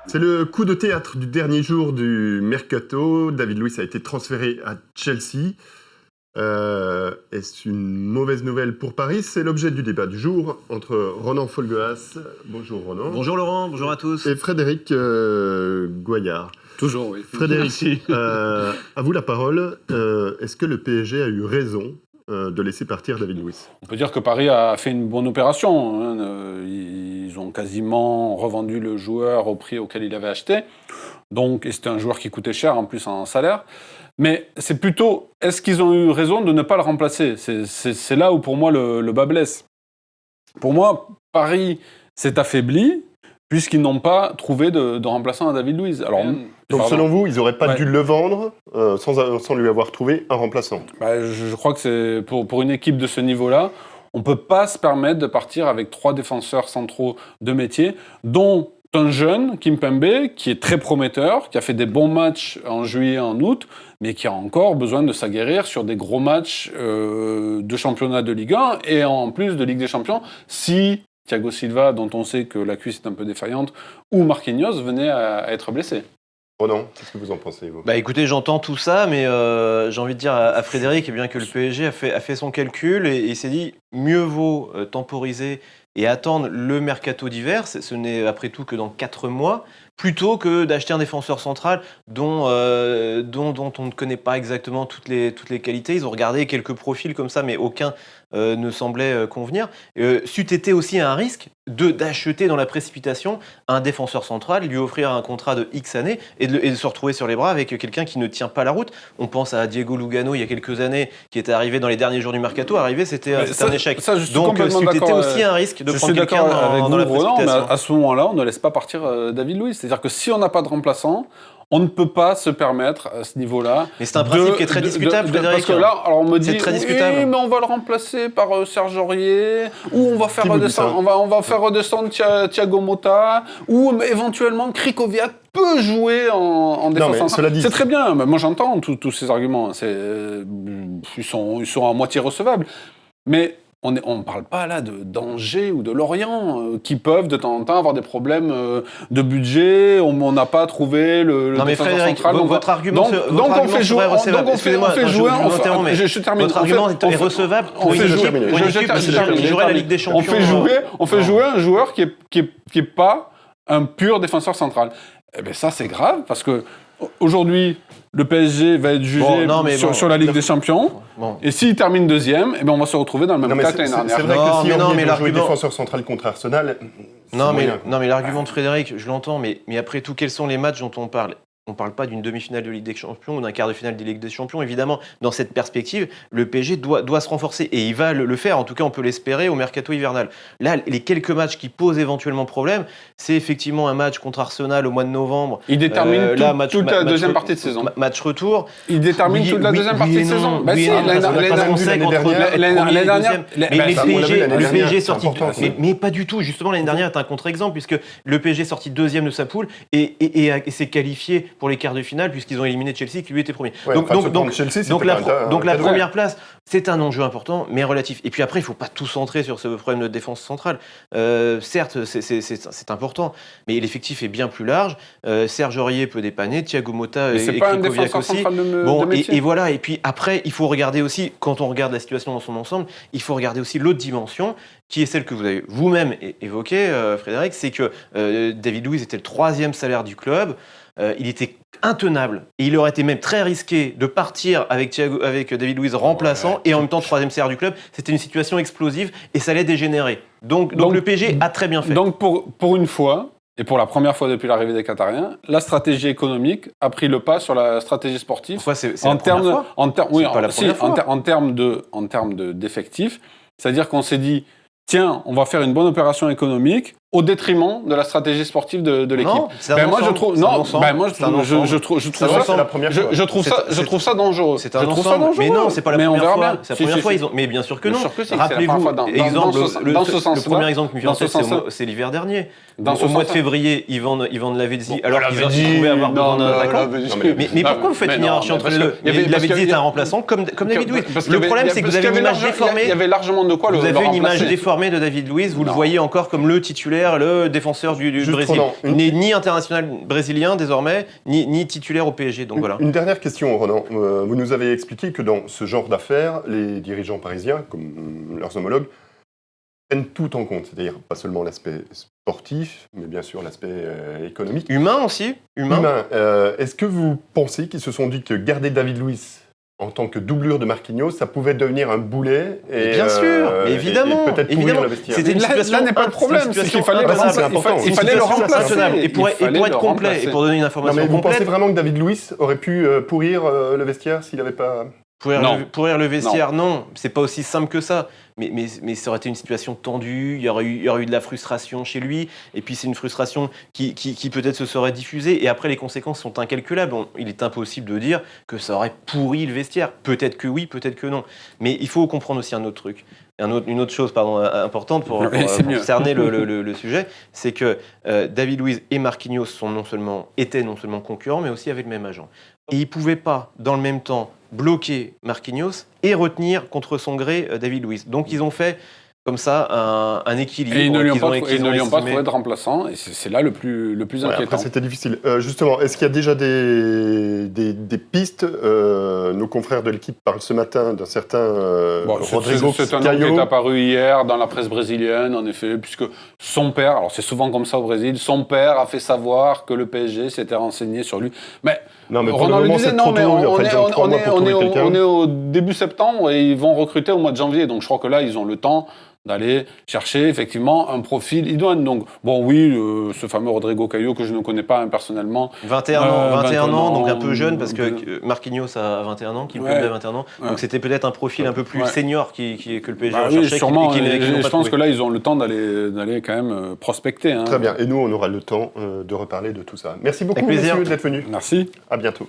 C'est le coup de théâtre du dernier jour du mercato. David Luiz a été transféré à Chelsea. Est-ce une mauvaise nouvelle pour Paris? C'est l'objet du débat du jour entre Ronan Folgoas, bonjour Ronan. Bonjour Laurent, bonjour à tous. Et Frédéric Goyard. Toujours, oui. Frédéric, à vous la parole. Est-ce que le PSG a eu raison de laisser partir David Luiz? On peut dire que Paris a fait une bonne opération. Ils ont quasiment revendu le joueur au prix auquel il avait acheté. Donc, et c'était un joueur qui coûtait cher en plus en salaire. Mais c'est plutôt, est-ce qu'ils ont eu raison de ne pas le remplacer? C'est là où pour moi le bas blesse. Pour moi, Paris s'est affaibli puisqu'ils n'ont pas trouvé de remplaçant à David Luiz. Alors, donc selon vous, ils n'auraient pas dû le vendre sans lui avoir trouvé un remplaçant? Je crois que c'est pour une équipe de ce niveau-là, on ne peut pas se permettre de partir avec 3 défenseurs centraux de métier, dont un jeune, Kimpembe, qui est très prometteur, qui a fait des bons matchs en juillet et en août, mais qui a encore besoin de s'aguerrir sur des gros matchs de championnat de Ligue 1 et en plus de Ligue des Champions, si Thiago Silva, dont on sait que la cuisse est un peu défaillante, ou Marquinhos venaient à être blessés. Ronan, qu'est-ce que vous en pensez, vous? Écoutez, j'entends tout ça, mais j'ai envie de dire à Frédéric bien que le PSG a fait son calcul et il s'est dit mieux vaut temporiser et attendre le mercato d'hiver, ce n'est après tout que dans 4 mois, plutôt que d'acheter un défenseur central dont on ne connaît pas exactement toutes les qualités. Ils ont regardé quelques profils comme ça, mais aucun ne semblait convenir. C'eût été aussi un risque d'acheter dans la précipitation un défenseur central, lui offrir un contrat de X années et de se retrouver sur les bras avec quelqu'un qui ne tient pas la route. On pense à Diego Lugano il y a quelques années, qui était arrivé dans les derniers jours du mercato. C'était un échec. Donc c'eût été aussi un risque de prendre quelqu'un dans la précipitation. Mais à ce moment-là, on ne laisse pas partir David Luiz. C'est-à-dire que si on n'a pas de remplaçant, on ne peut pas se permettre à ce niveau-là. Mais c'est un principe qui est très discutable, Frédéric. Parce que là, alors on me dit, très discutable. Oui, mais on va le remplacer par Serge Aurier, ou on va faire redescendre, on va faire redescendre Thiago Motta, ou éventuellement Krikoviak peut jouer en défense centrale. C'est très bien. Moi, j'entends tous ces arguments. Ils sont à moitié recevables. Mais on ne parle pas là d'Angers ou de Lorient qui peuvent de temps en temps avoir des problèmes de budget. On n'a pas trouvé le défenseur central. Votre argument on fait jouer. Je termine. Votre argument est recevable pour une équipe qui jouerait la Ligue des Champions. On fait jouer un joueur qui est pas un pur défenseur central. Eh bien ça c'est grave parce que aujourd'hui, le PSG va être jugé sur la Ligue des Champions. Et s'il termine deuxième, on va se retrouver dans le même cas que l'année dernière. C'est vrai que si on veut jouer défenseur central contre Arsenal... mais l'argument de Frédéric, je l'entends, mais après tout, quels sont les matchs dont on parle ? On ne parle pas d'une demi-finale de Ligue des Champions ou d'un quart de finale de Ligue des Champions. Évidemment, dans cette perspective, le PSG doit se renforcer. Et il va le faire. En tout cas, on peut l'espérer au mercato hivernal. Là, les quelques matchs qui posent éventuellement problème, c'est effectivement un match contre Arsenal au mois de novembre. Il détermine toute la deuxième partie de saison. Match retour. Il détermine toute la deuxième partie de saison. L'année dernière, le PSG est sorti. Mais pas du tout. Justement, l'année dernière est un contre-exemple, puisque le PSG est sorti deuxième de sa poule et s'est qualifié pour les quarts de finale, puisqu'ils ont éliminé Chelsea, qui lui était premier. Donc la première place, c'est un enjeu important, mais relatif. Et puis après, il ne faut pas tout centrer sur ce problème de défense centrale. Certes, c'est important, mais l'effectif est bien plus large. Serge Aurier peut dépanner, Thiago Motta et Krikoviak aussi. Et voilà. Et puis après, il faut regarder aussi, quand on regarde la situation dans son ensemble, il faut regarder aussi l'autre dimension, qui est celle que vous avez vous-même évoquée, Frédéric, c'est que David Luiz était le 3e salaire du club. Il était intenable et il aurait été même très risqué de partir avec David Luiz remplaçant et en même temps 3e salaire du club. C'était une situation explosive et ça allait dégénérer. Donc le PSG a très bien fait. Donc pour une fois, et pour la première fois depuis l'arrivée des Qatariens, la stratégie économique a pris le pas sur la stratégie sportive. Pourquoi c'est la première fois ? En termes d'effectifs, c'est-à-dire qu'on s'est dit, tiens, on va faire une bonne opération économique au détriment de la stratégie sportive de l'équipe. Je trouve ça dangereux. C'est un ensemble. Mais non, c'est pas la première fois. C'est la première fois. Mais bien sûr que non. Rappelez-vous, le premier exemple que je me c'est l'hiver dernier. Au mois de février, Ivan Lavezzi, alors qu'il pouvait avoir besoin d'un attaquant. Mais pourquoi vous faites une hiérarchie entre les deux ? Lavezzi est un remplaçant comme David Luiz. Le problème, c'est que vous avez une image déformée. Il y avait largement de quoi le remplacer. Vous avez une image déformée de David Luiz. Vous le voyez encore comme le titulaire titulaire, le défenseur du Brésil. N'est ni international brésilien désormais, ni titulaire au PSG. Donc voilà. Une dernière question, Ronan. Vous nous avez expliqué que dans ce genre d'affaires, les dirigeants parisiens, comme leurs homologues, prennent tout en compte. C'est-à-dire pas seulement l'aspect sportif, mais bien sûr l'aspect économique. Humain aussi. Humain. Est-ce que vous pensez qu'ils se sont dit que garder David Luiz en tant que doublure de Marquinhos, ça pouvait devenir un boulet et bien sûr, évidemment, et peut-être pourrir le vestiaire. C'était une situation. Là n'est pas le problème, c'est qu'il fallait le remplacer. Et pour être complet, et pour donner une information complète. Vous pensez vraiment que David Luiz aurait pu pourrir le vestiaire s'il n'avait pas... Pourrir le vestiaire, non. C'est pas aussi simple que ça. Mais ça aurait été une situation tendue, il y aurait eu de la frustration chez lui, et puis c'est une frustration qui peut-être se serait diffusée, et après les conséquences sont incalculables. Il est impossible de dire que ça aurait pourri le vestiaire. Peut-être que oui, peut-être que non. Mais il faut comprendre aussi un autre truc. Une autre chose importante pour cerner le sujet, c'est que David Luiz et Marquinhos étaient non seulement concurrents, mais aussi avaient le même agent. Et ils ne pouvaient pas, dans le même temps, bloquer Marquinhos et retenir contre son gré David Luiz. Donc ils ont fait comme ça un équilibre. Et ils ne lui ont pas trouvé de remplaçant, et c'est là le plus inquiétant. Après, c'était difficile. Justement, est-ce qu'il y a déjà des pistes Nos confrères de l'équipe parlent ce matin d'un certain Rodrigo Caio. C'est un nom qui est apparu hier dans la presse brésilienne, en effet, puisque son père, alors c'est souvent comme ça au Brésil, son père a fait savoir que le PSG s'était renseigné sur lui. Mais Ronan le disait, on est au début septembre et ils vont recruter au mois de janvier, donc je crois que là, ils ont le temps d'aller chercher effectivement un profil idoine. Donc, ce fameux Rodrigo Caio que je ne connais pas personnellement. 21 ans, donc un peu jeune, parce que Marquinhos a 21 ans, Kimpembe a 21 ans. Donc c'était peut-être un profil un peu plus senior que le PSG recherchait. Sûrement, je pense que là, ils ont le temps d'aller quand même prospecter. Très bien, et nous, on aura le temps de reparler de tout ça. Merci beaucoup, messieurs, d'être venus. Merci. À bientôt.